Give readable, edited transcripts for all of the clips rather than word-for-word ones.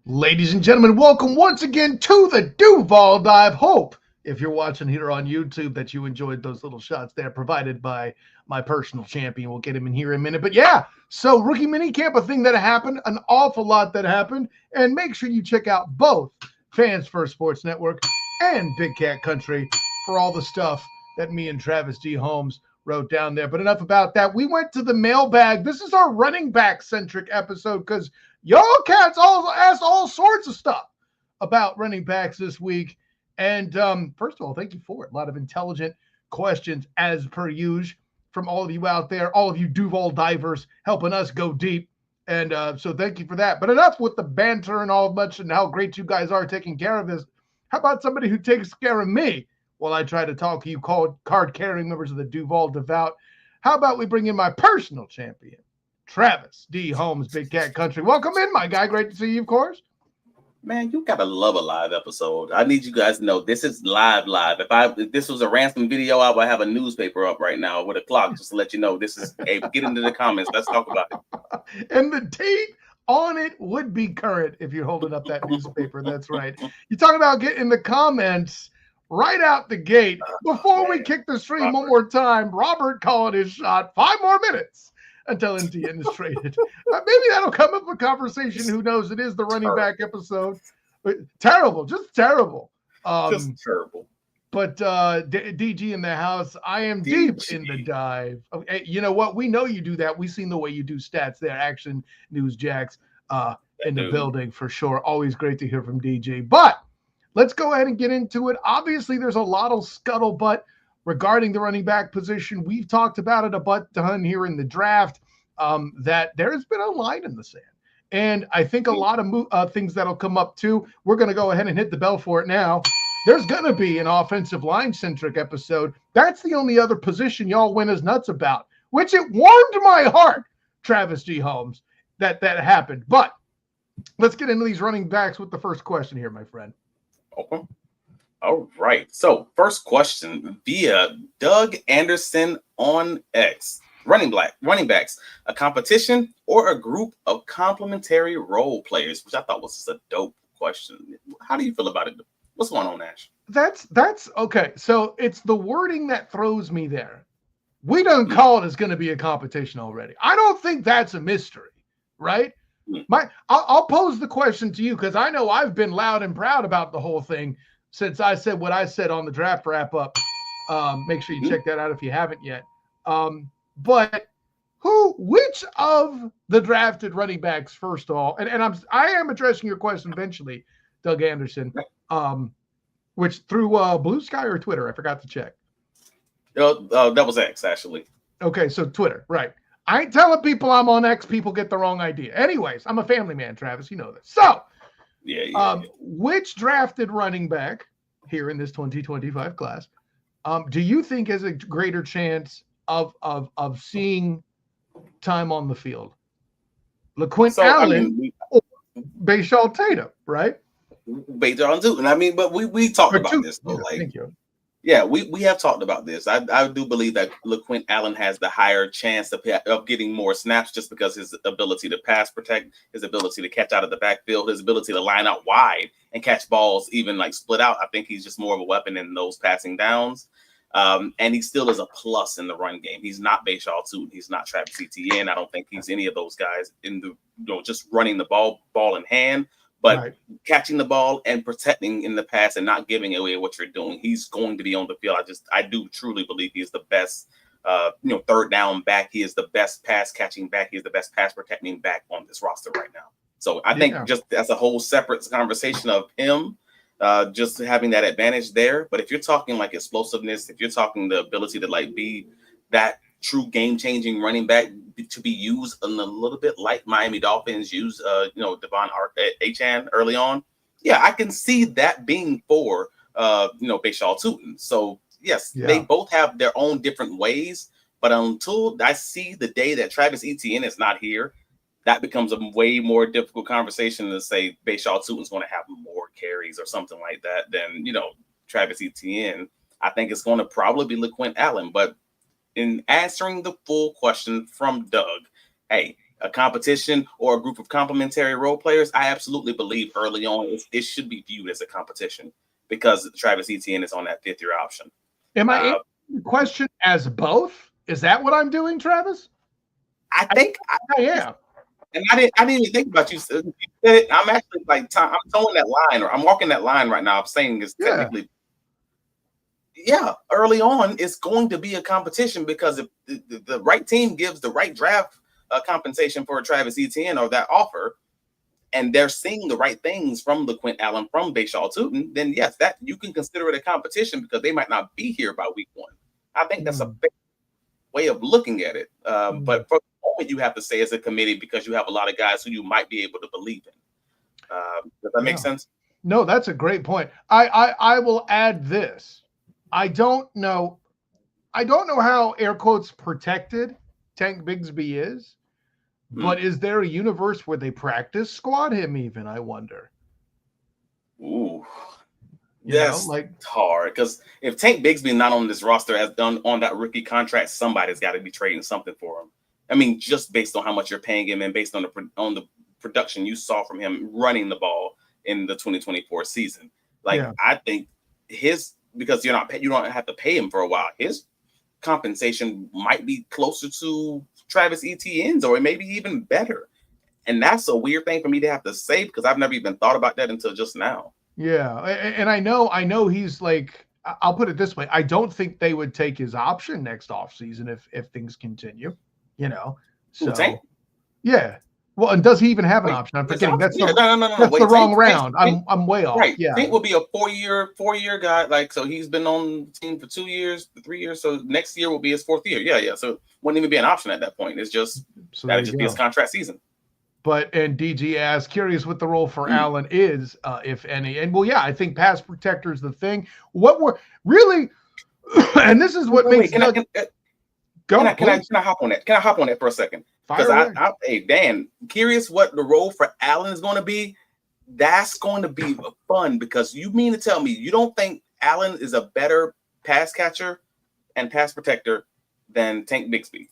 Ladies and gentlemen, welcome once again to the Duval Dive. Hope, if you're watching here on YouTube, that you enjoyed those little shots there provided by my personal champion. We'll get him in here in a minute. But yeah, so rookie minicamp, a thing that happened, an awful lot that happened. And make sure you check out both Fans First Sports Network and Big Cat Country for all the stuff that me and Travis D. Holmes wrote down there. But enough about that. We went to the mailbag. This is our running back centric episode because y'all cats all asked all sorts of stuff about running backs this week. And first of all, thank you for it. A lot of intelligent questions as per usual from all of you out there, all of you Duval divers helping us go deep. And so thank you for that. But enough with the banter and all much and how great you guys are taking care of this. How about somebody who takes care of me while I try to talk to you card-carrying members of the Duval Devout? How about we bring in my personal champion, Travis D. Holmes, Big Cat Country. Welcome in, my guy. Great to see you, of course. Man, you gotta love a live episode. I need you guys to know this is live. If this was a ransom video, I would have a newspaper up right now with a clock just to let you know this is. Hey, get into the comments. Let's talk about it. And the date on it would be current if you're holding up that newspaper. That's right. You're talking about getting the comments right out the gate. Before we kick the stream one more time, Robert calling his shot. 5 more minutes until NTN is traded. Maybe that'll come up a conversation. Who knows? It is the running back episode. But terrible, just terrible. Just terrible. But DG in the house, I am deep in the dive. Okay, you know what? We know you do that. We've seen the way you do stats there. Action News Jags in the building for sure. Always great to hear from DG. But let's go ahead and get into it. Obviously, there's a lot of scuttlebutt regarding the running back position. We've talked about it a butt ton here in the draft, that there's been a line in the sand. And I think a lot of things that'll come up too. We're going to go ahead and hit the bell for it now. There's going to be an offensive line-centric episode. That's the only other position y'all went as nuts about, which it warmed my heart, Travis G. Holmes, that happened. But let's get into these running backs with the first question here, my friend. Okay. All right. So first question via Doug Anderson on X. Running backs, a competition or a group of complementary role players, which I thought was just a dope question. How do you feel about it? What's going on, Nash? That's okay. So it's the wording that throws me there. We don't call it as going to be a competition already. I don't think that's a mystery, right? I'll pose the question to you because I know I've been loud and proud about the whole thing since I said what I said on the draft wrap up. Make sure you check that out if you haven't yet. But which of the drafted running backs, first of all, and I am addressing your question eventually, Doug Anderson, which through Blue Sky or Twitter, I forgot to check. That was X, actually. Okay, so Twitter, right. I ain't telling people I'm on X. People get the wrong idea. Anyways, I'm a family man, Travis. You know this. So, which drafted running back here in this 2025 class do you think has a greater chance of seeing time on the field? LaQuint-Allen or Bashaw Tatum, right? Bashaw Tatum. I mean, but we talked about this. Though, thank you. Yeah, we have talked about this. I do believe that LaQuint-Allen has the higher chance of getting more snaps just because his ability to pass protect, his ability to catch out of the backfield, his ability to line out wide and catch balls even like split out. I think he's just more of a weapon in those passing downs. And he still is a plus in the run game. He's not Bashaw Tatum. He's not Travis Etienne. I don't think he's any of those guys in the just running the ball in hand. But catching the ball and protecting in the pass and not giving away what you're doing, he's going to be on the field. I do truly believe he is the best, third down back. He is the best pass catching back. He is the best pass protecting back on this roster right now. So I think just that's a whole separate conversation of him just having that advantage there. But if you're talking like explosiveness, if you're talking the ability to like be that true game-changing running back to be used a little bit like Miami Dolphins use, Devon Achane early on. Yeah, I can see that being for, Bashaw Tatum. So, yes, they both have their own different ways. But until I see the day that Travis Etienne is not here, that becomes a way more difficult conversation to say Bashaw Tatum is going to have more carries or something like that than, Travis Etienne. I think it's going to probably be LaQuint-Allen. But in answering the full question from Doug, hey, a competition or a group of complementary role players, I absolutely believe early on it should be viewed as a competition because Travis Etienne is on that 5th-year option. Am I answering the question as both? Is that what I'm doing, Travis? I think I am. And I didn't even think about you. You said it. I'm actually like I'm towing that line, or I'm walking that line right now. I'm saying it's technically, early on it's going to be a competition because if the right team gives the right draft compensation for Travis Etienne or that offer, and they're seeing the right things from LaQuint Allen, from Bashaw Tootin, then yes, that you can consider it a competition because they might not be here by week 1. I think that's a fair way of looking at it. But for the moment, you have to say it's a committee because you have a lot of guys who you might be able to believe in. Does that make sense? No, that's a great point. I will add this. I don't know how air quotes protected Tank Bigsby is, but is there a universe where they practice squad him even, I wonder? Ooh. That's hard because if Tank Bigsby not on this roster as done on that rookie contract, somebody's got to be trading something for him. I mean, just based on how much you're paying him and based on the production you saw from him running the ball in the 2024 season. I think because you don't have to pay him for a while. His compensation might be closer to Travis Etienne's or maybe even better. And that's a weird thing for me to have to say because I've never even thought about that until just now. Yeah, and I know he's like, I'll put it this way. I don't think they would take his option next offseason if things continue, So, yeah. Well, and does he even have an option? I'm forgetting. That's no. That's the wrong round. I'm way off. Right. Yeah. Tank will be a 4-year guy. So he's been on the team for 2 years, 3 years. So next year will be his 4th year. Yeah. So it wouldn't even be an option at that point. It's just that'd just be his contract season. And DG asks, curious what the role for Allen is, if any. And I think pass protector is the thing. What we're really, and this is what makes. Can I hop on that? Can I hop on that for a second? Because hey Dan, curious what the role for Allen is going to be. That's going to be fun because you mean to tell me you don't think Allen is a better pass catcher and pass protector than Tank Bigsby?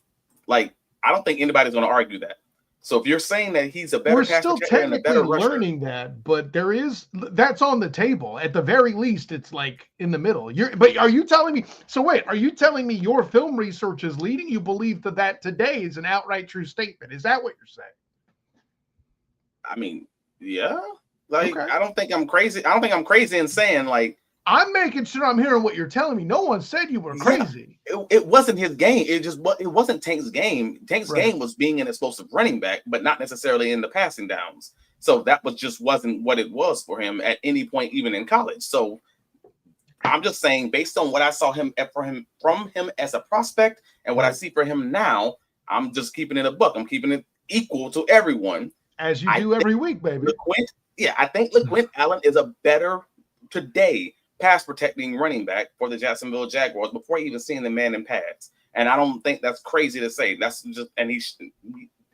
I don't think anybody's going to argue that. So if you're saying that he's a better pass protector and a better rusher, we're still learning that, but that's on the table. At the very least, it's like in the middle. But are you telling me? So wait, are you telling me your film research is leading you believe that today is an outright true statement? Is that what you're saying? I mean, yeah. Okay. I don't think I'm crazy. I don't think I'm crazy in saying I'm making sure I'm hearing what you're telling me. No one said you were crazy. It wasn't his game. It wasn't Tank's game. Tank's game was being an explosive running back, but not necessarily in the passing downs. So that wasn't what it was for him at any point, even in college. So I'm just saying, based on what I saw from him as a prospect and what I see for him now, I'm just keeping it a buck. I'm keeping it equal to everyone. As you do every week, baby. I think LaQuint Allen is a better today pass protecting running back for the Jacksonville Jaguars before even seeing the man in pads. And I don't think that's crazy to say. That's just, and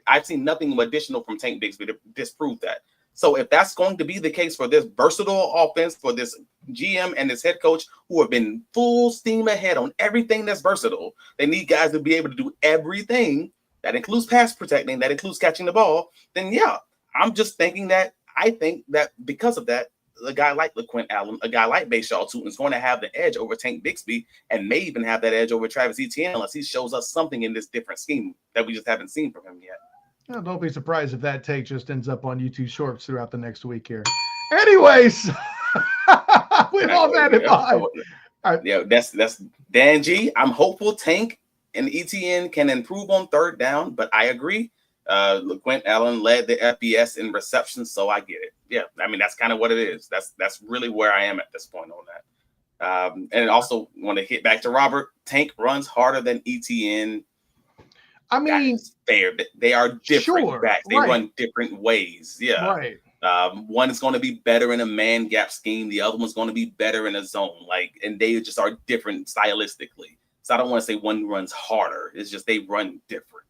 I've seen nothing additional from Tank Bigsby to disprove that. So if that's going to be the case for this versatile offense, for this GM and this head coach who have been full steam ahead on everything that's versatile, they need guys to be able to do everything that includes pass protecting, that includes catching the ball. Then I'm just thinking that I think that because of that, a guy like LaQuint Allen, a guy like Bashaw Tootin is going to have the edge over Tank Bigsby and may even have that edge over Travis Etienne unless he shows us something in this different scheme that we just haven't seen from him yet. Well, don't be surprised if that take just ends up on YouTube Shorts throughout the next week here. Anyways, with all that in mind. That's Dan G. I'm hopeful Tank and Etienne can improve on third down, but I agree. LaQuint Allen led the FBS in reception, so I get it. Yeah, I mean that's kind of what it is. That's really where I am at this point on that. And also want to hit back to Robert. Tank runs harder than Etienne. I mean, that's fair. They are different backs. They run different ways. Yeah, right. One is going to be better in a man gap scheme. The other one's going to be better in a zone. And they just are different stylistically. So I don't want to say one runs harder. It's just they run different.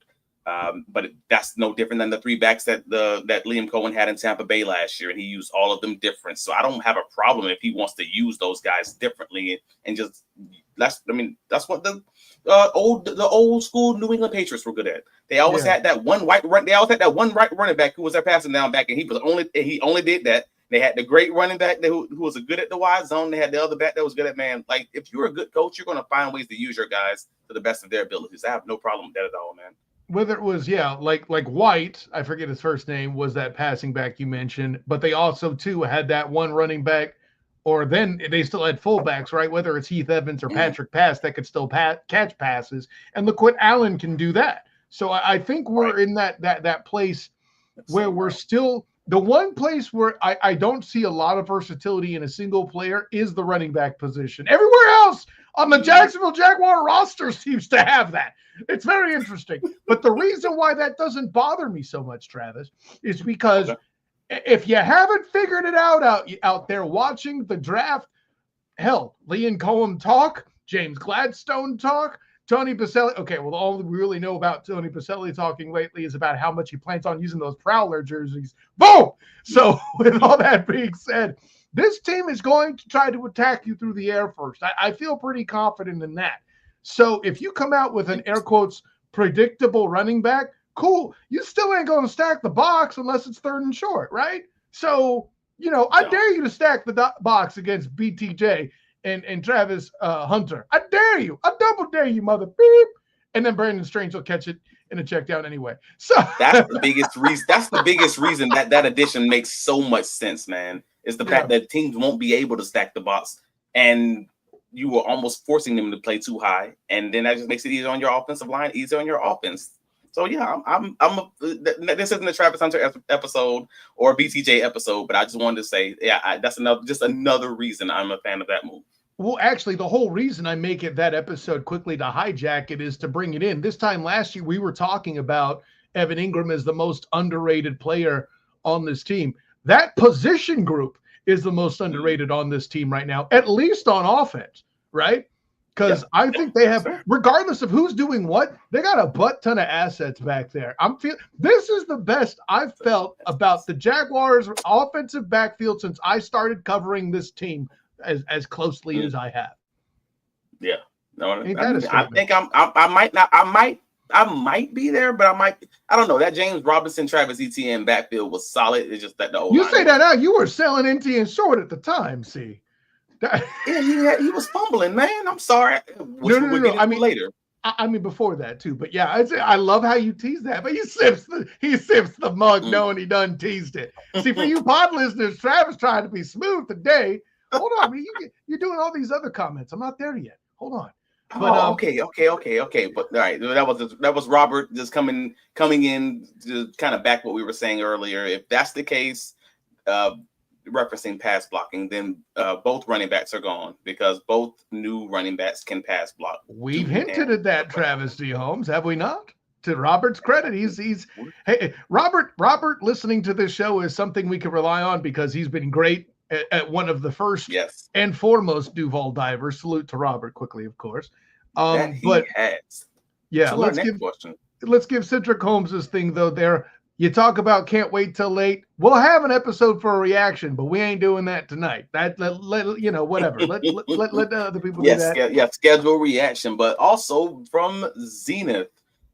But that's no different than the three backs that Liam Cohen had in Tampa Bay last year, and he used all of them different. So I don't have a problem if he wants to use those guys differently and just That's what the old school New England Patriots were good at. They always had that one white running back who was their passing down back, and he only did that. They had the great running back who was good at the wide zone. They had the other back that was good at man. Like, if you're a good coach, you're going to find ways to use your guys to the best of their abilities. I have no problem with that at all, man. Whether it was, like White, I forget his first name, was that passing back you mentioned, but they also, too, had that one running back, or then they still had fullbacks, right? Whether it's Heath Evans or Patrick Pass that could still catch passes, and LaQuint-Allen can do that. So I think we're in that place where we're still – the one place where I don't see a lot of versatility in a single player is the running back position. Everywhere else on the Jacksonville Jaguar roster seems to have that. It's very interesting. But the reason why that doesn't bother me so much, Travis, is because if you haven't figured it out there watching the draft, hell, Liam Cohen talk, James Gladstone talk, Tony Baselli. Okay, well, all we really know about Tony Baselli talking lately is about how much he plans on using those Prowler jerseys. Boom! So with all that being said, this team is going to try to attack you through the air first. I feel pretty confident in that. So if you come out with an air quotes predictable running back, cool. You still ain't going to stack the box unless it's 3rd and short, right? So, I dare you to stack the box against BTJ and Travis Hunter. I dare you. I double dare you, mother beep. And then Brandon Strange will catch it in a check down anyway. So that's the biggest reason. That's the biggest reason that addition makes so much sense, man. Is the fact that teams won't be able to stack the box, and you are almost forcing them to play too high, and then that just makes it easier on your offensive line, easier on your offense. So this isn't a Travis Hunter episode or a BTJ episode, but I just wanted to say, that's another reason I'm a fan of that move. Well, actually, the whole reason I make it that episode quickly to hijack it is to bring it in. This time last year, we were talking about Evan Ingram as the most underrated player on this team. That position group is the most underrated on this team right now, at least on offense, right? Because I think they have, regardless of who's doing what, they got a butt ton of assets back there. This is the best I've felt about the Jaguars' offensive backfield since I started covering this team as closely as I have. Yeah, no, I think I might be there, but I don't know. That James Robinson, Travis Etienne backfield was solid. It's just that the old you say that now. You were selling Etienne short at the time. See. He was fumbling, man. I'm sorry. No. I mean, later. I mean, before that too. But yeah, I love how you tease that. But he sips the mug knowing he done teased it. See, for you pod listeners, Travis trying to be smooth today. Hold on, you're doing all these other comments. I'm not there yet. Hold on. But, okay. But all right, that was Robert just coming in to kind of back what we were saying earlier. If that's the case, referencing pass blocking, then both running backs are gone because both new running backs can pass block. We've hinted at that, Travis D. Holmes, have we not? To Robert's credit, hey, Robert listening to this show is something we can rely on because he's been great at one of the first and foremost Duval divers. Salute to Robert quickly, of course. Let's give Cedric Holmes this thing though. There, you talk about can't wait till late. We'll have an episode for a reaction, but we ain't doing that tonight. Whatever. Let other people do that. Schedule reaction, but also from Zenith.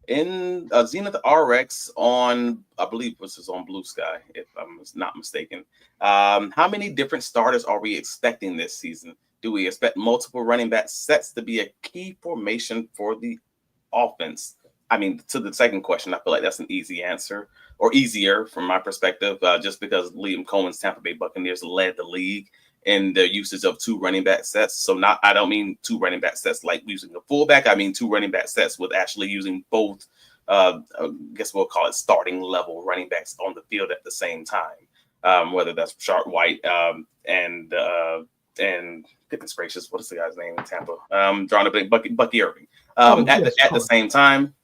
In Zenith RX on, I believe this is on Blue Sky, if I'm not mistaken. How many different starters are we expecting this season? Do we expect multiple running back sets to be a key formation for the offense? I mean, to the second question, I feel like that's an easy answer, or easier from my perspective, just because Liam Cohen's Tampa Bay Buccaneers led the league in the usage of 2 running back sets. I don't mean 2 running back sets like using a fullback. I mean 2 running back sets with actually using both, I guess we'll call it starting level running backs on the field at the same time. Whether that's Rashard White and goodness gracious, what is the guy's name in Tampa? Drawing a big Bucky Irving at the same time.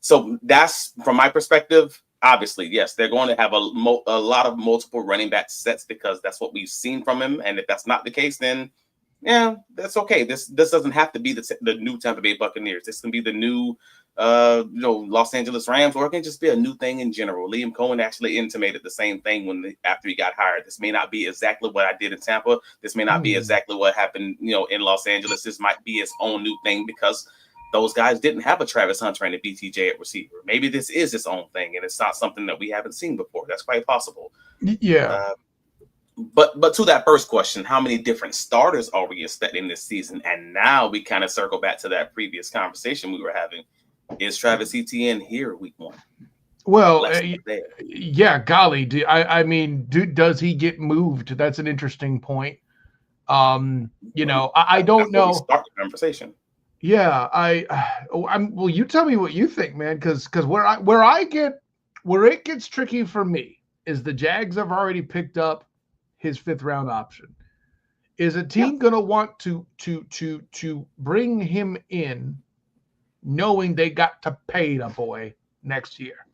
So that's from my perspective. Obviously, yes, they're going to have a lot of multiple running back sets because that's what we've seen from him. And if that's not the case, then yeah, that's okay. This doesn't have to be the new Tampa Bay Buccaneers. This can be the new Los Angeles Rams, or it can just be a new thing in general. Liam Cohen actually intimated the same thing after he got hired. This may not be exactly what I did in Tampa. This may not be exactly what happened, in Los Angeles. This might be its own new thing because those guys didn't have a Travis Hunter and a BTJ at receiver. Maybe this is its own thing, and it's not something that we haven't seen before. That's quite possible. Yeah. But to that first question, how many different starters are we expecting this season? And now we kind of circle back to that previous conversation we were having. Is Travis Etienne here week 1? Well, yeah, golly. Does he get moved? That's an interesting point. I don't know. Start the conversation. Yeah, well, you tell me what you think, man, because where it gets tricky for me is the Jags have already picked up his 5th round option. Is a team going to want to bring him in knowing they got to pay the boy next year?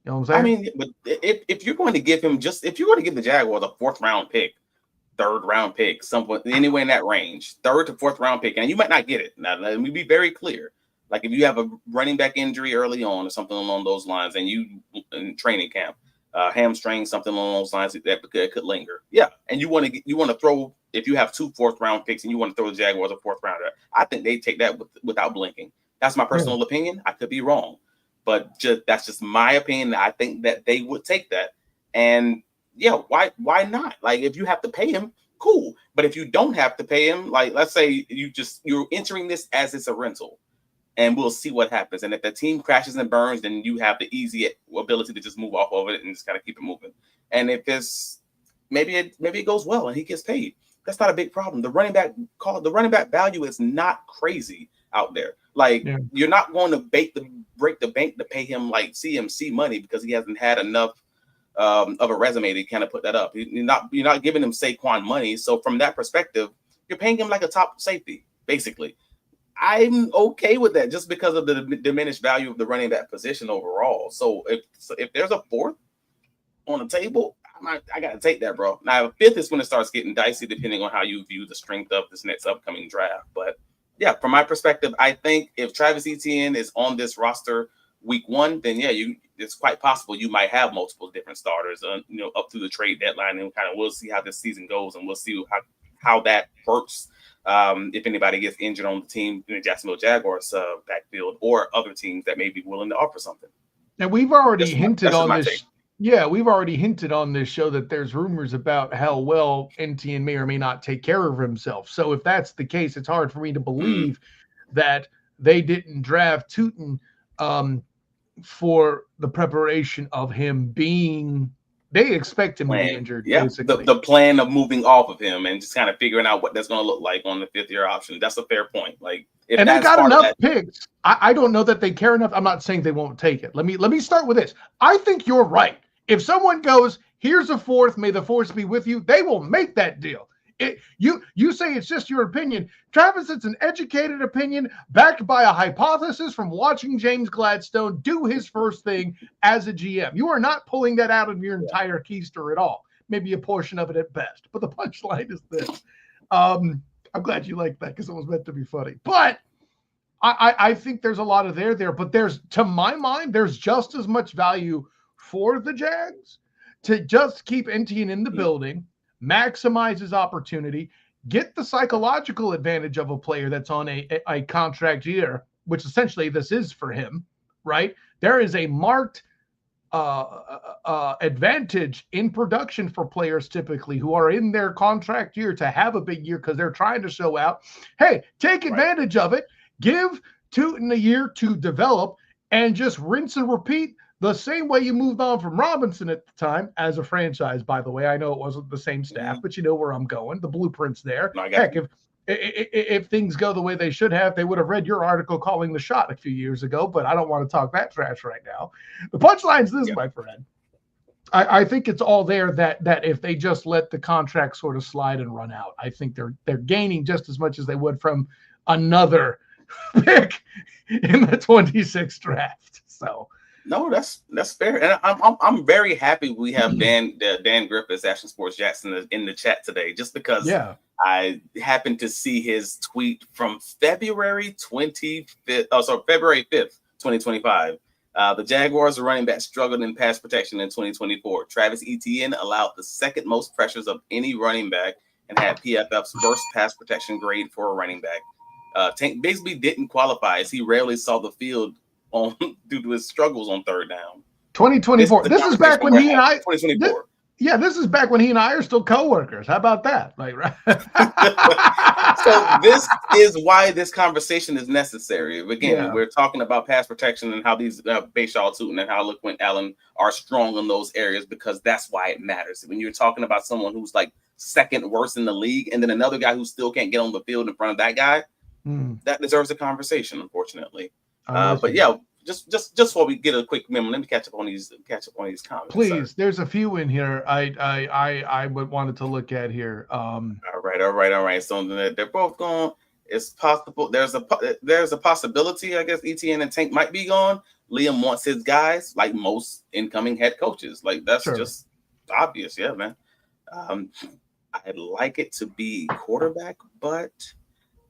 You know what I'm saying? I mean, but if you're going to give him if you're going to give the Jaguars a 4th round pick, 3rd round pick, anywhere in that range, 3rd to 4th round pick, and you might not get it. Now, let me be very clear. Like if you have a running back injury early on or something along those lines, and you in training camp, hamstring, something along those lines that could linger. Yeah, and you want to throw, if you have 2 4th round picks and you want to throw the Jaguars a 4th rounder, I think they take that without blinking. That's my personal opinion. I could be wrong, but that's just my opinion. I think that they would take that, and yeah, why not? Like if you have to pay him, cool. But if you don't have to pay him, like let's say you're entering this as it's a rental. And we'll see what happens. And if the team crashes and burns, then you have the easy ability to just move off of it and just kind of keep it moving. And if it's maybe it goes well and he gets paid, that's not a big problem. The running back value is not crazy out there. Like you're not going to break the bank to pay him like CMC money because he hasn't had enough of a resume to kind of put that up. You're not giving him Saquon money. So from that perspective, you're paying him like a top safety, basically. I'm okay with that just because of the diminished value of the running back position overall. So if there's a 4th on the table, I got to take that, bro. Now, 5th is when it starts getting dicey depending on how you view the strength of this next upcoming draft. But yeah, from my perspective, I think if Travis Etienne is on this roster week 1, then it's quite possible you might have multiple different starters, up through the trade deadline, and we'll see how this season goes, and we'll see how that works. If anybody gets injured on the team in the Jacksonville Jaguars backfield, or other teams that may be willing to offer something. And we've already hinted on this. Take. Yeah, we've already hinted on this show that there's rumors about how well Etienne may or may not take care of himself. So if that's the case, it's hard for me to believe that they didn't draft Tootin for the preparation of him being. They expect him to be injured. Yeah, basically. The plan of moving off of him and just kind of figuring out what that's going to look like on the 5th year option. That's a fair point. Like, and they got enough picks. I don't know that they care enough. I'm not saying they won't take it. Let me start with this. I think you're right. If someone goes, here's a 4th, may the force be with you, they will make that deal. You say it's just your opinion. Travis, it's an educated opinion backed by a hypothesis from watching James Gladstone do his first thing as a GM. You are not pulling that out of your entire keister at all. Maybe a portion of it at best. But the punchline is this. I'm glad you like that because it was meant to be funny. But I think there's a lot of there. But to my mind, there's just as much value for the Jags to just keep Etienne in the building, maximize his opportunity, get the psychological advantage of a player that's on a contract year, which essentially this is for him, right? There is a marked advantage in production for players typically who are in their contract year to have a big year because they're trying to show out. Hey, take advantage of it. Give Tootin a year to develop and just rinse and repeat the same way you moved on from Robinson at the time as a franchise, by the way. I know it wasn't the same staff, but you know where I'm going. The blueprint's there. Heck, if things go the way they should have, they would have read your article calling the shot a few years ago, but I don't want to talk that trash right now. The punchline's this, my friend. I think it's all there that if they just let the contract sort of slide and run out, I think they're gaining just as much as they would from another pick in the 26th draft. So no, that's fair, and I'm very happy we have Dan Griffiths, Action Sports Jackson, in the chat today, just because I happened to see his tweet from February 25th. Oh, sorry, February 5th, 2025. The Jaguars running back struggled in pass protection in 2024. Travis Etienne allowed the second most pressures of any running back and had PFF's worst pass protection grade for a running back. Tank Bigsby didn't qualify as he rarely saw the field due to his struggles on third down. 2024. This is back when he and I. 2024. This is back when he and I are still coworkers. How about that? Like, right? So this is why this conversation is necessary. Again, we're talking about pass protection and how these Bashaw Tootin and how LeQuint-Allen are strong in those areas, because that's why it matters. When you're talking about someone who's like second worst in the league, and then another guy who still can't get on the field in front of that guy, that deserves a conversation, unfortunately. But yeah. Just before we get a quick memo, let me catch up on these comments. Please, there's a few in here I would wanted to look at here. All right. So they're both gone. It's possible. There's a possibility. I guess ETN and Tank might be gone. Liam wants his guys, like most incoming head coaches. Like that's just obvious. Yeah, man. I'd like it to be quarterback, but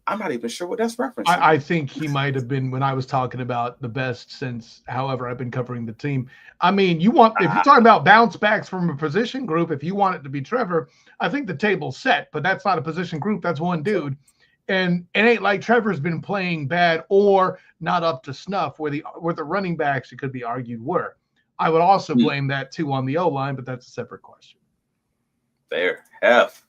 I'm not even sure what that's referencing. I think he might have been when I was talking about the best since however I've been covering the team. I mean, if you're talking about bounce backs from a position group, if you want it to be Trevor, I think the table's set, but that's not a position group. That's one dude. And it ain't like Trevor's been playing bad or not up to snuff where the running backs, it could be argued, were. I would also blame that too on the O-line, but that's a separate question. There, F.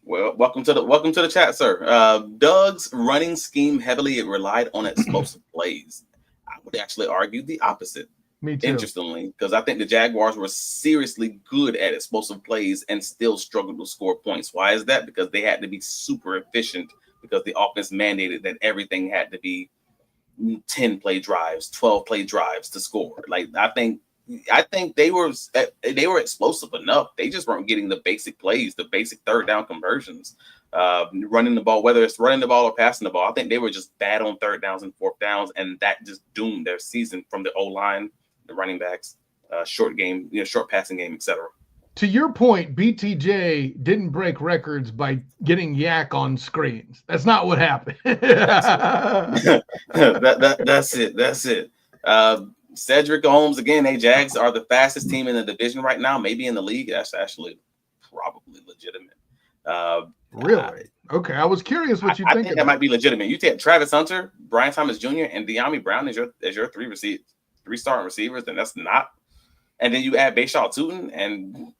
Well, welcome to the chat, sir. Doug's running scheme heavily relied on explosive plays. I would actually argue the opposite. Me too. Interestingly, because I think the Jaguars were seriously good at explosive plays and still struggled to score points. Why is that? Because they had to be super efficient because the offense mandated that everything had to be 10-play drives, 12-play drives to score. Like I think they were explosive enough. They just weren't getting the basic plays, the basic third down conversions, running the ball, whether it's running the ball or passing the ball. I think they were just bad on third downs and fourth downs, and that just doomed their season from the O-line, the running backs, short passing game, etc. To your point, BTJ didn't break records by getting yak on screens. That's not what happened. That's it. Cedric Holmes, again, Jags are the fastest team in the division right now, maybe in the league. That's actually probably legitimate. Really? Okay. I was curious what you think. I think that might be legitimate. You take Travis Hunter, Brian Thomas Jr., and De'Ami Brown as your three starting receivers, then that's not. And then you add Bashaw Tootin, and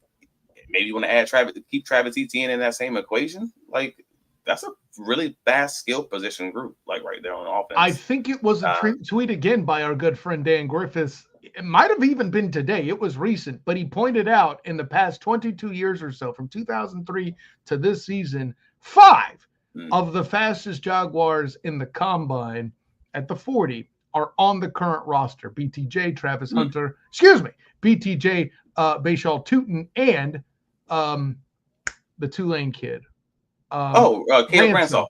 maybe you want to add keep Travis Etienne in that same equation. Like that's a really fast skill position group, like right there on the offense. I think it was a tweet again by our good friend Dan Griffiths. It might have even been today. It was recent, but he pointed out in the past 22 years or so, from 2003 to this season, 5 of the fastest Jaguars in the combine at the 40 are on the current roster. BTJ, Travis Hunter, BTJ, Bashaw Tootin, and the Tulane kid. Caleb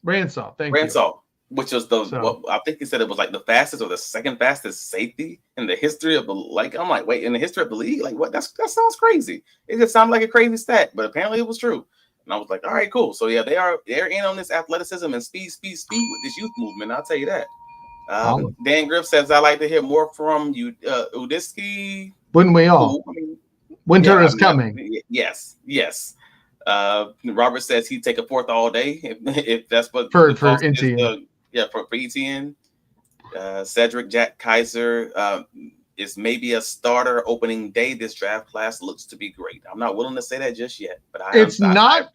Ransaw, thank you. Which was I think he said it was like the fastest or the second fastest safety in the history of the I'm like, wait, in the history of the league? Like what? That sounds crazy. It just sounded like a crazy stat, but apparently it was true. And I was like, all right, cool. So yeah, they're in on this athleticism and speed with this youth movement. I'll tell you that. Dan Griff says I'd like to hear more from you, Udisky. Wouldn't we all? Winter is coming. Yes. Robert says he'd take a fourth all day if that's what for ETN. For ETN. Cedric Jack Kaiser is maybe a starter opening day. This draft class looks to be great. I'm not willing to say that just yet, but it's not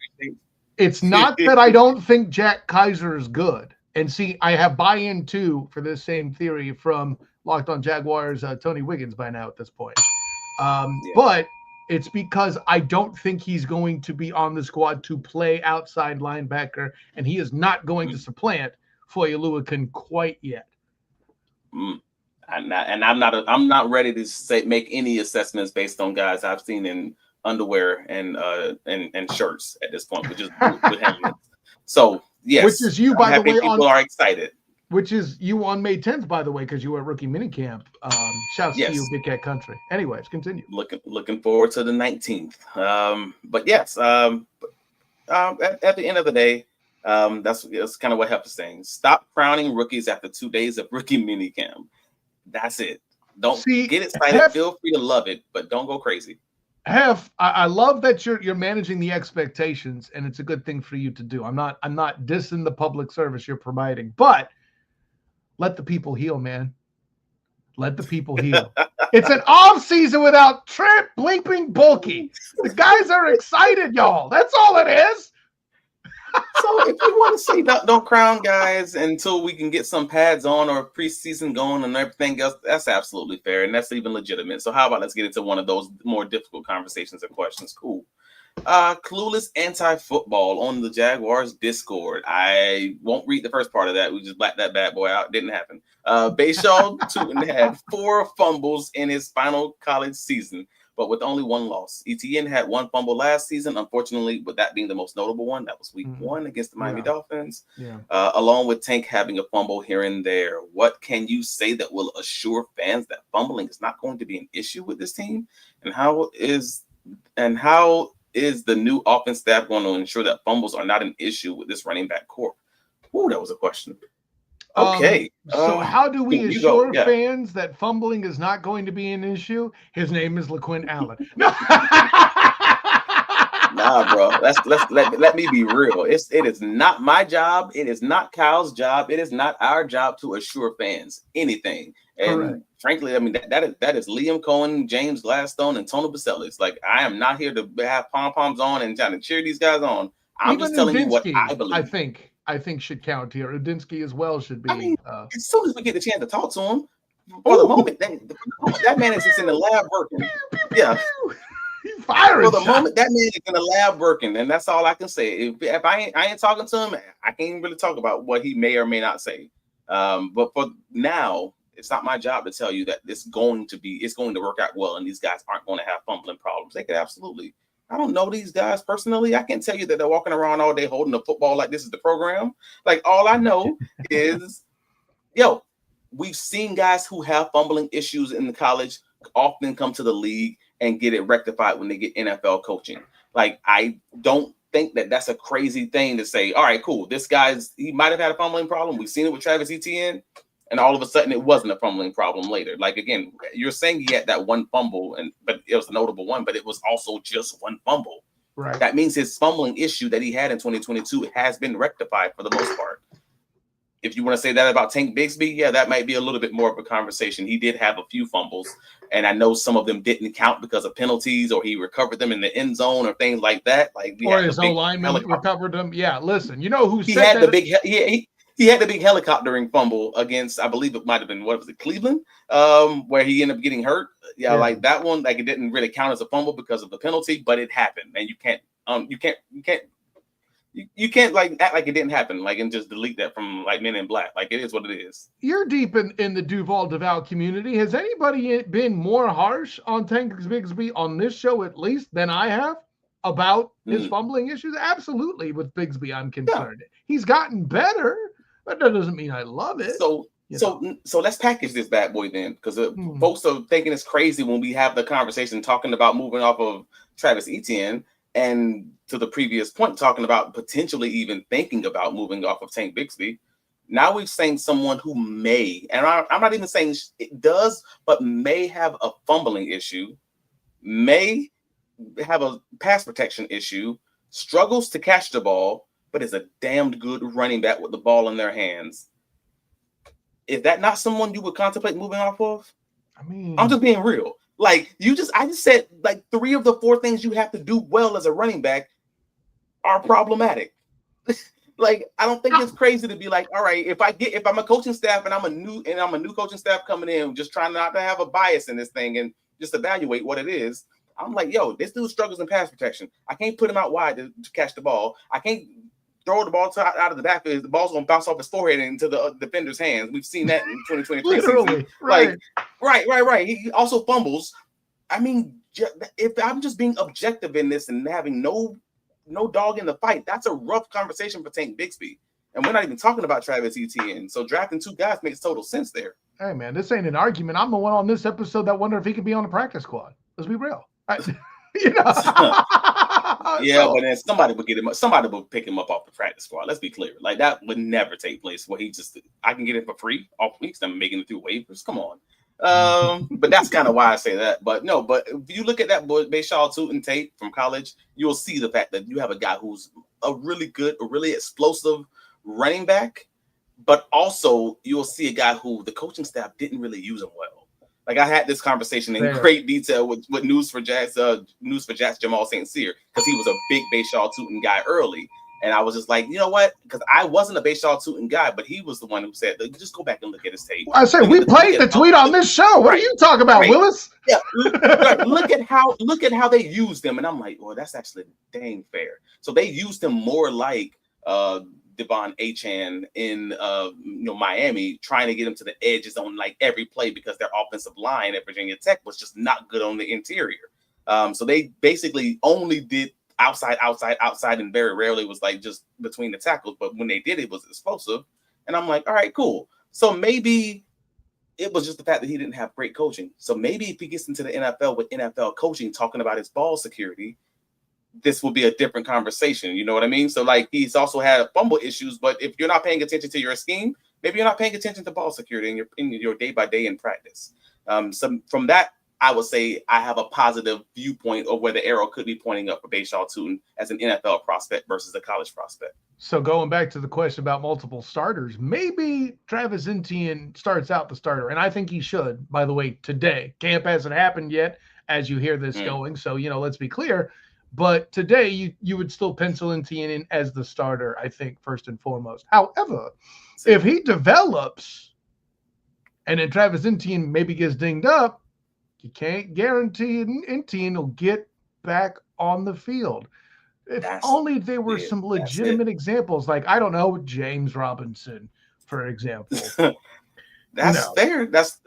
that I don't think Jack Kaiser is good. And see, I have buy-in too for this same theory from Locked On Jaguars, Tony Wiggins by now at this point. But it's because I don't think he's going to be on the squad to play outside linebacker, and he is not going to supplant Foye Oluokun quite yet. I'm not ready to make any assessments based on guys I've seen in underwear and shirts at this point, which is with helmets. So yes, which is you by the way. People are excited. Which is you on May 10th, by the way, because you were at rookie minicamp. Shouts to you, Big Cat Country. Anyways, continue. Looking forward to the 19th. But yes, at the end of the day, that's kind of what Hef is saying. Stop crowning rookies after 2 days of rookie minicamp. That's it. Don't get excited. Feel free to love it, but don't go crazy. Hef, I love that you're managing the expectations, and it's a good thing for you to do. I'm not dissing the public service you're providing, but let the people heal, man. Let the people heal. It's an off season without Trent bleeping Bulky. The guys are excited, y'all. That's all it is. So if you want to say don't crown guys until we can get some pads on or preseason going and everything else, that's absolutely fair. And that's even legitimate. So how about let's get into one of those more difficult conversations or questions. Cool. Clueless anti-football on the Jaguars Discord. I won't read the first part of that. We just blacked that bad boy out. Didn't happen. Bashaw Tootin had 4 fumbles in his final college season, but with only 1 loss. Etienne had 1 fumble last season, unfortunately, with that being the most notable one. That was week 1 against the Miami Dolphins. Along with Tank having a fumble here and there. What can you say that will assure fans that fumbling is not going to be an issue with this team? And how is the new offense staff going to ensure that fumbles are not an issue with this running back corps? Ooh, that was a question. Okay. So how do we assure fans that fumbling is not going to be an issue? His name is Hines-Allen. No. Nah, bro. Let me be real. It is not my job. It is not Kyle's job. It is not our job to assure fans anything. And frankly, I mean that is Liam Cohen, James Gladstone, and Tony Basellis. Like, I am not here to have pom poms on and trying to cheer these guys on. I'm just telling you what I believe. I think should count here. Udinsky as well should be. I mean, as soon as we get the chance to talk to him, for the moment, that man is just in the lab working. Yeah. For the moment, that man is in the lab working, and that's all I can say. If I ain't talking to him, I can't really talk about what he may or may not say. But for now, it's not my job to tell you that it's going to work out well, and these guys aren't going to have fumbling problems. They could absolutely. I don't know these guys personally. I can't tell you that they're walking around all day holding the football like this is the program. Like, all I know is, we've seen guys who have fumbling issues in the college often come to the league and get it rectified when they get NFL coaching. Like, I don't think that that's a crazy thing to say, all right, cool. This he might have had a fumbling problem. We've seen it with Travis Etienne. And all of a sudden, it wasn't a fumbling problem later. Like, again, you're saying he had that 1 fumble, but it was a notable one, but it was also just 1 fumble. Right. That means his fumbling issue that he had in 2022 has been rectified for the most part. If you want to say that about Tank Bigsby, that might be a little bit more of a conversation. He did have a few fumbles, and I know some of them didn't count because of penalties, or he recovered them in the end zone or things like that. Like, or his O-lineman recovered them. Yeah, listen, you know who he had that? He had the big helicoptering fumble against, I believe it might have been, Cleveland, where he ended up getting hurt. Like that one, like, it didn't really count as a fumble because of the penalty, but it happened, and you can't like act like it didn't happen, like, and just delete that from like Men in Black. Like, it is what it is. You're deep in the Duuuval community. Has anybody been more harsh on Tank Bigsby on this show, at least, than I have about his fumbling issues? Absolutely, with Bigsby, I'm concerned. He's gotten better. But that doesn't mean I love it. So let's package this bad boy then, because folks are thinking it's crazy when we have the conversation talking about moving off of Travis Etienne, and to the previous point, talking about potentially even thinking about moving off of Tank Bigsby. Now we've seen someone who may, and I'm not even saying it does, but may have a fumbling issue, may have a pass protection issue, struggles to catch the ball, but is a damned good running back with the ball in their hands. Is that not someone you would contemplate moving off of? I mean, I'm just being real. Like, I just said, like, 3 of the 4 things you have to do well as a running back are problematic. Like, I don't think it's crazy to be like, all right, if I'm a coaching staff and I'm a new coaching staff coming in, just trying not to have a bias in this thing and just evaluate what it is. I'm like, this dude struggles in pass protection. I can't put him out wide to catch the ball. I can't throw the ball out of the backfield. The ball's going to bounce off his forehead into the defender's hands. We've seen that in 2023 Literally, season. Right. Right. He also fumbles. I mean, if I'm just being objective in this and having no dog in the fight, that's a rough conversation for Tank Bigsby. And we're not even talking about Travis Etienne. So drafting 2 guys makes total sense there. Hey, man, this ain't an argument. I'm the one on this episode that wonder if he could be on the practice squad. Let's be real. But then somebody would get him. Somebody would pick him up off the practice squad. Let's be clear, like that would never take place. Where I can get it for free off weeks. I'm making it through waivers. Come on. But that's kind of why I say that. But no, but if you look at that Bashaw Tootin tape from college, you'll see the fact that you have a guy who's a really good, a really explosive running back, but also you'll see a guy who the coaching staff didn't really use him well. Like I had this conversation in great detail with News for Jacks Jamal St. Cyr, because he was a big Bashaw Tootin guy early. And I was just like, you know what? Because I wasn't a Bashaw Tootin guy, but he was the one who said, just go back and look at his tape. I said, we played the tweet on this show. What are you talking about, Willis? Yeah. Look at how they used him. And I'm like, well, that's actually dang fair. So they used him more like Devon Achane in Miami, trying to get him to the edges on like every play because their offensive line at Virginia Tech was just not good on the interior. So they basically only did outside, and very rarely was like just between the tackles. But when they did, it was explosive. And I'm like, all right, cool. So maybe it was just the fact that he didn't have great coaching. So maybe if he gets into the NFL with NFL coaching, talking about his ball security, this will be a different conversation. You know what I mean? So like he's also had fumble issues, but if you're not paying attention to your scheme, maybe you're not paying attention to ball security in your day by day in practice. So from that, I would say I have a positive viewpoint of where the arrow could be pointing up for Bashaw Tootin as an NFL prospect versus a college prospect. So going back to the question about multiple starters, maybe Travis Etienne starts out the starter, and I think he should, by the way, today. Camp hasn't happened yet as you hear this going, so, let's be clear. But today you would still pencil Etienne in as the starter, I think, first and foremost. However, if he develops and then Travis Etienne maybe gets dinged up, you can't guarantee Etienne will get back on the field. If only there were some legitimate examples, like, I don't know, James Robinson, for example. That's fair. This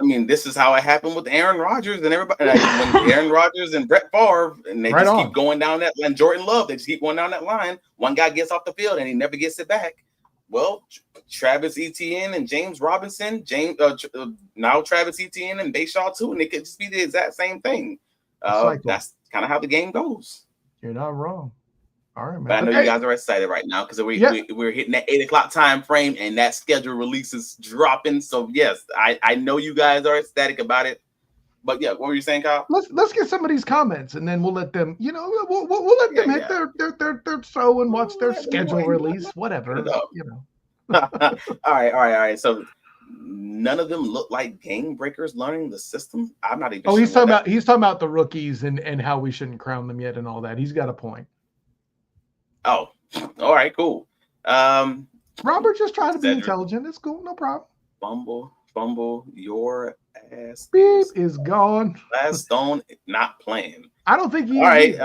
is how it happened with Aaron Rodgers and everybody. Like, when Aaron Rodgers and Brett Favre, and they keep going down that line. Jordan Love, they just keep going down that line. One guy gets off the field and he never gets it back. Well, Travis Etienne and James Robinson, now Travis Etienne and Bashaw too, and it could just be the exact same thing. That's kind of how the game goes. You're not wrong. All right, man. But I know you guys are excited right now because we're hitting that 8 o'clock time frame and that schedule release is dropping. So yes, I know you guys are ecstatic about it. But yeah, what were you saying, Kyle? Let's get some of these comments and then we'll let them, we'll let them hit their show and watch their schedule release, whatever. All right. So none of them look like game breakers learning the system. I'm not even. He's talking about the rookies and how we shouldn't crown them yet and all that. He's got a point. Oh, all right, cool. Robert just trying to be intelligent. It's cool, no problem. Fumble, your ass beep is gone. Gladstone not playing. I don't think he. All right,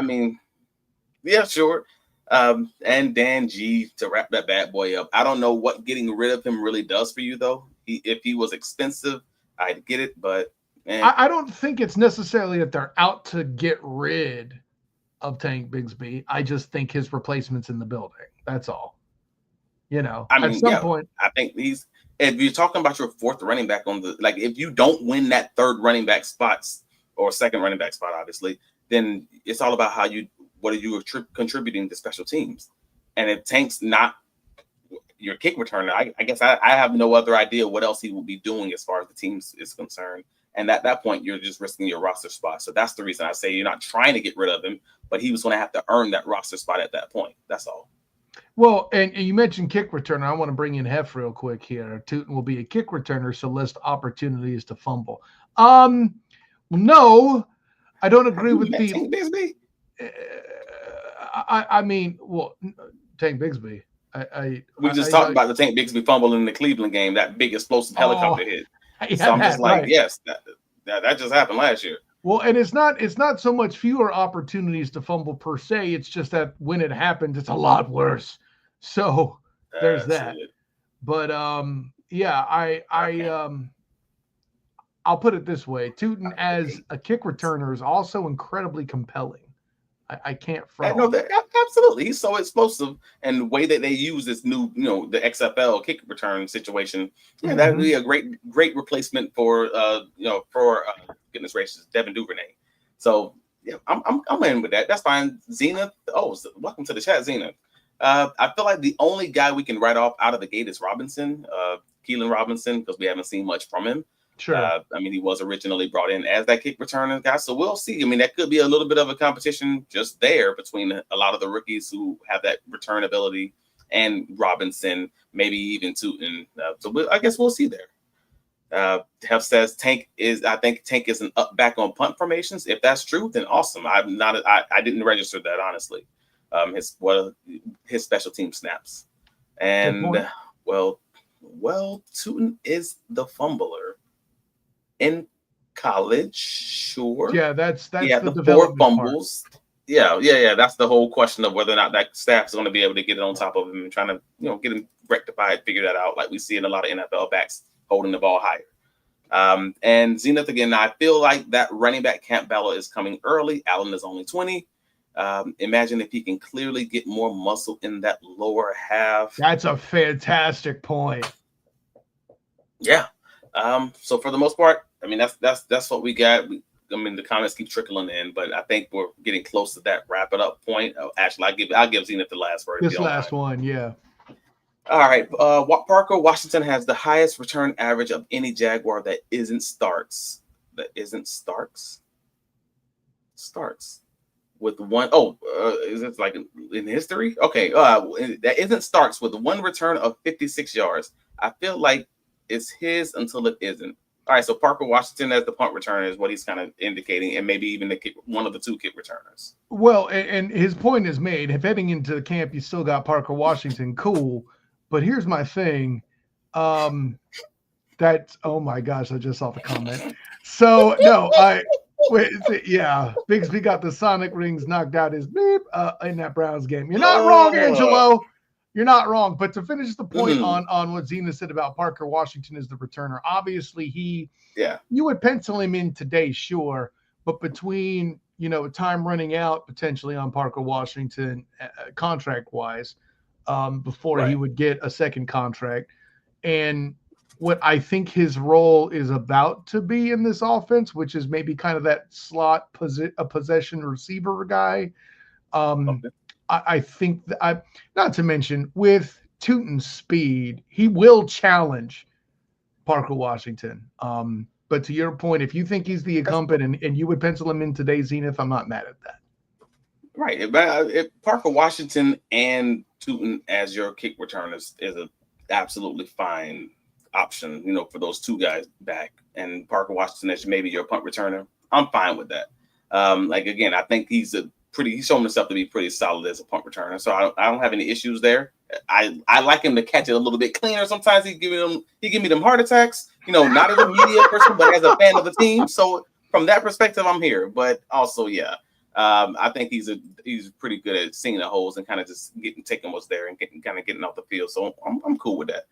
yeah, sure. And Dan G to wrap that bad boy up. I don't know what getting rid of him really does for you, though. If he was expensive, I'd get it, but I don't think it's necessarily that they're out to get rid of Tank Bigsby. I just think his replacement's in the building. That's all. At some point, I think if you're talking about your fourth running back if you don't win that third running back spots or second running back spot, obviously, then it's all about what are you contributing to special teams. And if Tank's not your kick returner, I guess I have no other idea what else he will be doing as far as the team is concerned. And at that point, you're just risking your roster spot. So that's the reason I say you're not trying to get rid of him, but he was going to have to earn that roster spot at that point. That's all. Well, and you mentioned kick returner. I want to bring in Hef real quick here. Tootin will be a kick returner, so less opportunities to fumble. No, I don't agree with the. Tank Bigsby? Tank Bigsby. We just talked about the Tank Bigsby fumble in the Cleveland game, that big explosive helicopter hit. So I'm just like, yes, that just happened last year. Well, and it's not so much fewer opportunities to fumble per se. It's just that when it happens, it's a lot worse. So there's that. But I'll put it this way: Tootin as a kick returner is also incredibly compelling. I can't front. No, absolutely. He's so explosive, and the way that they use this new, the XFL kick return situation, that would be a great replacement for goodness gracious, Devin Duvernay. So Yeah, I'm in with that. That's fine. Zenith. Oh, welcome to the chat, Zenith. I feel like the only guy we can write off out of the gate is Robinson, Keelan Robinson, because we haven't seen much from him. Sure. I mean, he was originally brought in as that kick returner guy, so we'll see. I mean, that could be a little bit of a competition just there between a lot of the rookies who have that return ability and Robinson, maybe even Tootin. I guess we'll see there. Hef says I think Tank is an up back on punt formations. If that's true, then awesome. I didn't register that, honestly. His special team snaps. And well, Tootin is the fumbler in college, sure. Yeah, that's the 4 fumbles. Part. Yeah. That's the whole question of whether or not that staff is going to be able to get it on top of him and trying to, get him rectified, figure that out, like we see in a lot of NFL backs holding the ball higher. And Zenith, again, I feel like that running back camp battle is coming early. Allen is only 20. Imagine if he can clearly get more muscle in that lower half. That's a fantastic point. Yeah. So for the most part, I mean, that's what we got. The comments keep trickling in, but I think we're getting close to that wrap it up point. Actually, I'll give Zenith the last word. This last one, yeah. All right. Parker Washington has the highest return average of any Jaguar that isn't Starks. Starks with one. Is it like in history? Okay. That isn't Starks with one return of 56 yards. I feel like it's his until it isn't. All right, so Parker Washington as the punt returner is what he's kind of indicating, and maybe even one of the 2 kick returners. Well, and his point is made. If heading into the camp, you still got Parker Washington, cool. But here's my thing. Oh my gosh, I just saw the comment. So no, Bigsby got the sonic rings knocked out his beep in that Browns game. You're not wrong, Angelo. You're not wrong. But to finish the point on what Zena said about Parker Washington as the returner, obviously you would pencil him in today, sure. But between, time running out potentially on Parker Washington contract-wise before he would get a second contract, and what I think his role is about to be in this offense, which is maybe kind of that slot possession receiver guy. I think that not to mention with Tootin's speed, he will challenge Parker Washington. But to your point, if you think he's the incumbent and you would pencil him in today's Zenith, I'm not mad at that. Right. If Parker Washington and Tootin as your kick return is an absolutely fine option, for those 2 guys back, and Parker Washington as maybe your punt returner, I'm fine with that. Again, I think he's shown himself to be pretty solid as a punt returner, so I don't have any issues there. I like him to catch it a little bit cleaner. Sometimes he give me them heart attacks, not as a media person, but as a fan of the team. So from that perspective, I'm here. But also, I think he's pretty good at seeing the holes and kind of just taking what's there and getting off the field. So I'm cool with that.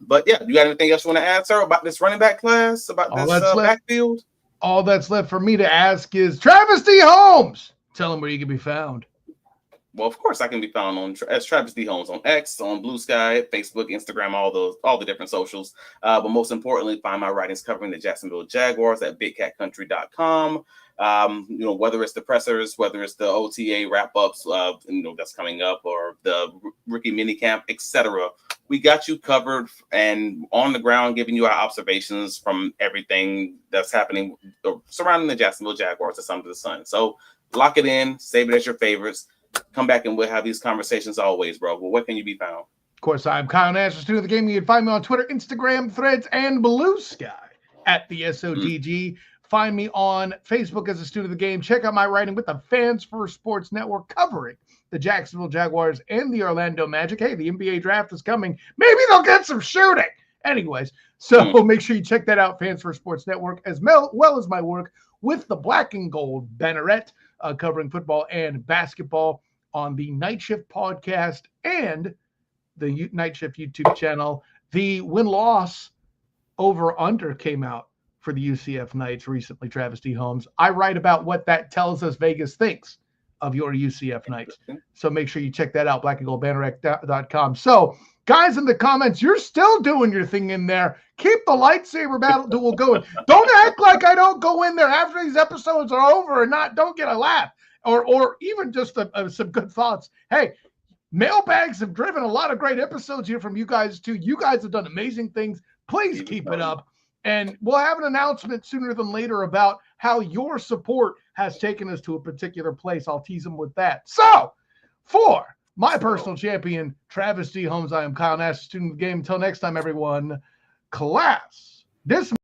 But yeah, you got anything else you want to add, sir, about this running back class, about this backfield? All that's left for me to ask is Travis D. Holmes. Tell him where you can be found. Well, of course, I can be found as Travis D. Holmes on X, on Blue Sky, Facebook, Instagram, all the different socials. But most importantly, find my writings covering the Jacksonville Jaguars at bigcatcountry.com. Whether it's the pressers, whether it's the OTA wrap-ups, that's coming up, or the rookie minicamp, etc. We got you covered and on the ground, giving you our observations from everything that's happening surrounding the Jacksonville Jaguars that's under the sun. So lock it in, save it as your favorites. Come back and we'll have these conversations always, bro. Well, where can you be found? Of course, I'm Kyle Nash, student of the game. You can find me on Twitter, Instagram, Threads, and Blue Sky at the SOTG. Find me on Facebook as a student of the game. Check out my writing with the Fans First Sports Network covering the Jacksonville Jaguars and the Orlando Magic. Hey, the NBA draft is coming. Maybe they'll get some shooting. Anyways, so make sure you check that out, Fans First Sports Network, as well as my work with the Black and Gold Banneret, covering football and basketball on the Night Shift podcast and the Night Shift YouTube channel. The win-loss over-under came out for the UCF Knights recently, Travis D. Holmes. I write about what that tells us Vegas thinks of your UCF Knights. So make sure you check that out, blackandgoldbanneret.com. So Guys in the comments, you're still doing your thing in there. Keep the lightsaber battle duel going. Don't act like I don't go in there after these episodes are over and don't get a laugh or even just some good thoughts. Hey, mailbags have driven a lot of great episodes here from you guys too. You guys have done amazing things. Please keep it up. And we'll have an announcement sooner than later about how your support has taken us to a particular place. I'll tease them with that. So, for my personal champion, Travis D. Holmes, I am Kyle Nash, student of the game. Until next time, everyone, class dismissed.